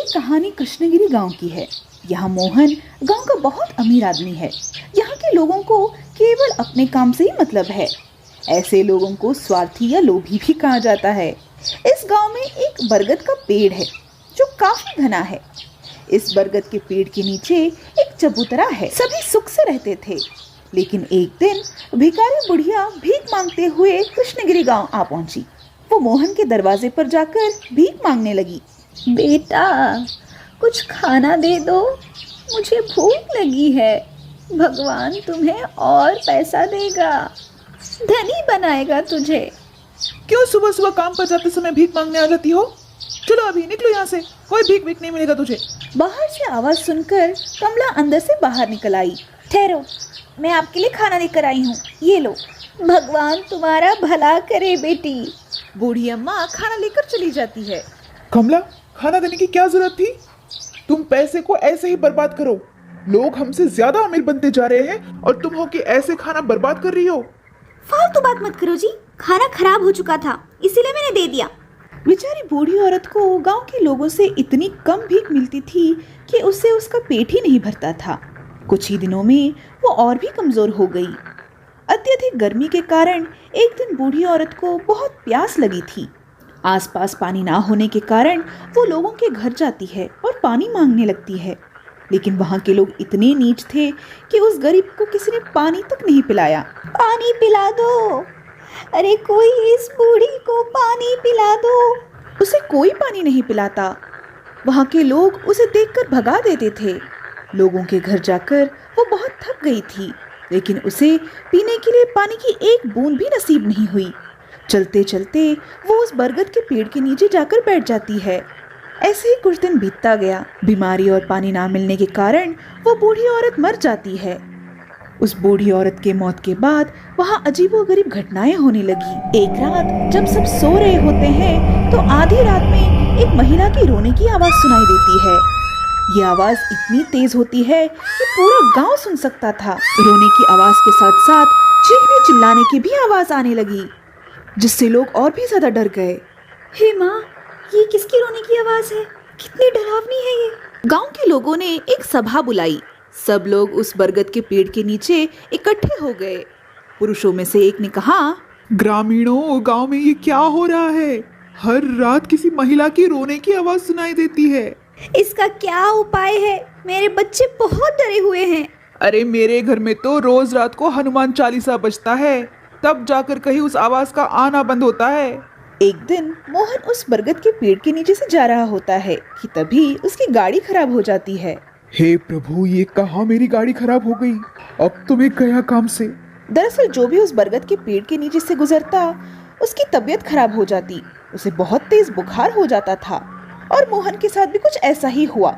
कहानी कृष्णगिरी गांव की है। यहाँ मोहन गांव का बहुत अमीर आदमी है। यहाँ के लोगों को केवल अपने काम से ही मतलब है। ऐसे लोगों को स्वार्थी या लोभी भी कहा जाता है। इस गांव में एक बरगद का पेड़ है जो काफी घना है। इस बरगद के पेड़ के नीचे एक चबूतरा है। सभी सुख से रहते थे, लेकिन एक दिन भिखारी बुढ़िया भीख मांगते हुए कृष्णगिरी गांव आ पहुंची। वो मोहन के दरवाजे पर जाकर भीख मांगने लगी। बेटा, कुछ खाना दे दो, मुझे भूख लगी है। भगवान तुम्हें और पैसा देगा, धनी बनाएगा तुझे। क्यों सुबह सुबह काम पर जाते समय भीख मांगने आ जाती हो? चलो अभी निकलो यहाँ से, कोई भीख नहीं मिलेगा तुझे। बाहर से आवाज सुनकर कमला अंदर से बाहर निकल आई। ठहरो, मैं आपके लिए खाना लेकर आई हूँ, ये लो। भगवान तुम्हारा भला करे बेटी। बूढ़ी अम्मा खाना लेकर चली जाती है। कमला, खाना देने की क्या जरूरत थी? तुम पैसे को ऐसे ही बर्बाद करो। लोग हमसे ज्यादा अमीर बनते जा रहे हैं और तुम हो कि ऐसे खाना बर्बाद कर रही हो। फालतू बात मत करो जी, खाना खराब हो चुका था इसीलिए मैंने दे दिया। बेचारी बूढ़ी औरत को गांव के लोगों से इतनी कम भीख मिलती थी कि उससे उसका पेट ही नहीं भरता था। कुछ ही दिनों में वो और भी कमजोर हो गई। अत्यधिक गर्मी के कारण एक दिन बूढ़ी औरत को बहुत प्यास लगी थी। आसपास पानी ना होने के कारण वो लोगों के घर जाती है और पानी मांगने लगती है, लेकिन वहाँ के लोग इतने नीच थे कि उस गरीब को किसी ने पानी तक नहीं पिलाया। पानी पिला दो, अरे कोई इस बूढ़ी को पानी पिला दो। उसे कोई पानी नहीं पिलाता। वहाँ के लोग उसे देखकर भगा देते थे। लोगों के घर जाकर वो बहुत थक गई थी, लेकिन उसे पीने के लिए पानी की एक बूंद भी नसीब नहीं हुई। चलते चलते वो उस बरगद के पेड़ के नीचे जाकर बैठ जाती है। ऐसे ही कुछ दिन बीतता गया। बीमारी और पानी ना मिलने के कारण वो बूढ़ी औरत मर जाती है। उस बूढ़ी औरत के मौत के बाद वहाँ अजीबोगरीब घटनाएं होने लगी। एक रात जब सब सो रहे होते हैं तो आधी रात में एक महिला की रोने की आवाज सुनाई देती है। ये आवाज इतनी तेज होती है कि पूरा गांव सुन सकता था। रोने की आवाज के साथ साथ चीखने चिल्लाने की भी आवाज आने लगी, जिससे लोग और भी ज्यादा डर गए। हे माँ, ये किसकी रोने की आवाज है? कितनी डरावनी है ये। गांव के लोगों ने एक सभा बुलाई। सब लोग उस बरगद के पेड़ के नीचे इकट्ठे हो गए। पुरुषों में से एक ने कहा, ग्रामीणों, गांव में ये क्या हो रहा है? हर रात किसी महिला की रोने की आवाज सुनाई देती है। इसका क्या उपाय है? मेरे बच्चे बहुत डरे हुए हैं। अरे मेरे घर में तो रोज रात को हनुमान चालीसा बजता है, तब जाकर कहीं उस आवाज का आना बंद होता है। एक दिन मोहन उस बरगद के पेड़ के नीचे से जा रहा होता है कि तभी उसकी गाड़ी खराब हो जाती है। हे प्रभु, ये कहाँ मेरी गाड़ी खराब हो गई? अब तो मैं गया काम से। दरअसल जो भी उस बरगद के पेड़ के नीचे से गुजरता उसकी तबीयत खराब हो जाती। उसे बहुत तेज बुखार हो जाता था और मोहन के साथ भी कुछ ऐसा ही हुआ।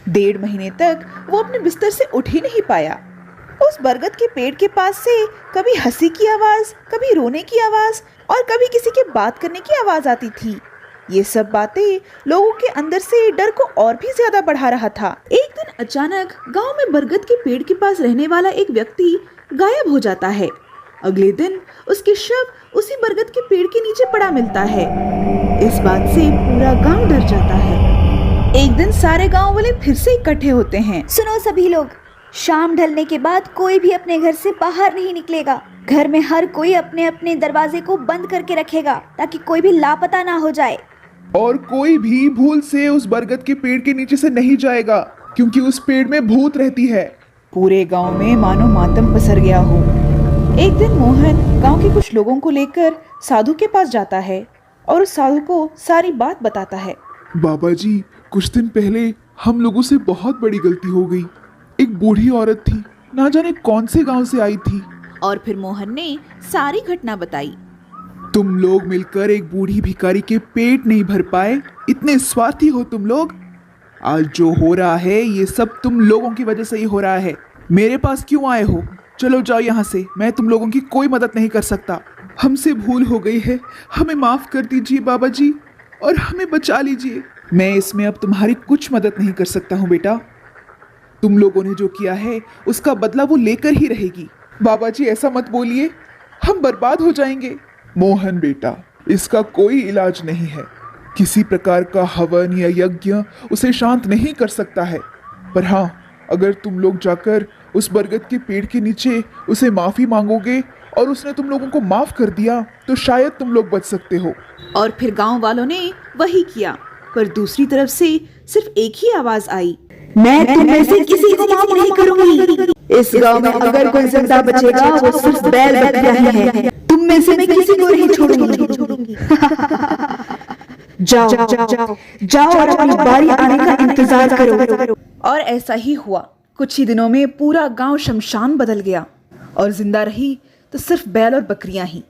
1.5 महीने तक वो अपने बिस्तर से उठ ही नहीं पाया। उस बरगद के पेड़ के पास से कभी हंसी की आवाज, कभी रोने की आवाज और कभी किसी के बात करने की आवाज आती थी। ये सब बातें लोगों के अंदर से डर को और भी ज्यादा बढ़ा रहा था। एक दिन अचानक गांव में बरगद के पेड़ के पास रहने वाला एक व्यक्ति गायब हो जाता है। अगले दिन उसकी शव उसी बरगद के पेड़ के नीचे पड़ा मिलता है। इस बात से पूरा गांव डर जाता है। एक दिन सारे गांव वाले फिर से इकट्ठे होते हैं। सुनो सभी लोग, शाम ढलने के बाद कोई भी अपने घर से बाहर नहीं निकलेगा। घर में हर कोई अपने अपने दरवाजे को बंद करके रखेगा ताकि कोई भी लापता ना हो जाए। और कोई भी भूल से उस बरगद के पेड़ के नीचे से नहीं जाएगा, क्योंकि उस पेड़ में भूत रहती है। पूरे गांव में मानो मातम पसर गया हो। एक दिन मोहन गांव के कुछ लोगों को लेकर साधु के पास जाता है और उस साधु को सारी बात बताता है। बाबा जी, कुछ दिन पहले हम लोगों से बहुत बड़ी गलती हो गई। एक बूढ़ी औरत थी, ना जाने कौन से गांव से आई थी। और फिर मोहन ने सारी घटना बताई। तुम लोग मिलकर एक बूढ़ी भिखारी के पेट नहीं भर पाए, इतने स्वार्थी हो तुम लोग। आज जो हो रहा है ये सब तुम लोगों की वजह से ही हो रहा है। मेरे पास क्यों आए हो? चलो जाओ यहाँ से, मैं तुम लोगों की कोई मदद नहीं कर सकता। हमसे भूल हो गई है, हमें माफ कर दीजिए बाबा जी और हमें बचा लीजिए। मैं इसमें अब तुम्हारी कुछ मदद नहीं कर सकता हूँ बेटा। तुम लोगों ने जो किया है उसका बदला वो लेकर ही रहेगी। बाबा जी ऐसा मत बोलिए, हम बर्बाद हो जाएंगे। मोहन बेटा, इसका कोई इलाज नहीं है। किसी प्रकार का हवन या यज्ञ उसे शांत नहीं कर सकता है। पर हाँ, अगर तुम लोग जाकर उस बरगद के पेड़ के नीचे उसे माफी मांगोगे और उसने तुम लोगों को माफ कर दिया तो शायद तुम लोग बच सकते हो। और फिर गांव वालों ने वही किया। पर दूसरी तरफ से सिर्फ एक ही आवाज आई, मैं तुम में से किसी को माफ नहीं करूंगी। इस गांव में अगर कोई जिंदा बचेगा वो सिर्फ बैल बकरियां ही है। तुम में से मैं किसी को नहीं छोड़ूंगी। जाओ जाओ जाओ जाओ और अपनी बारी आने का इंतजार करो। और ऐसा ही हुआ। कुछ ही दिनों में पूरा गांव शमशान बदल गया और जिंदा रही तो सिर्फ बैल और बकरियां ही।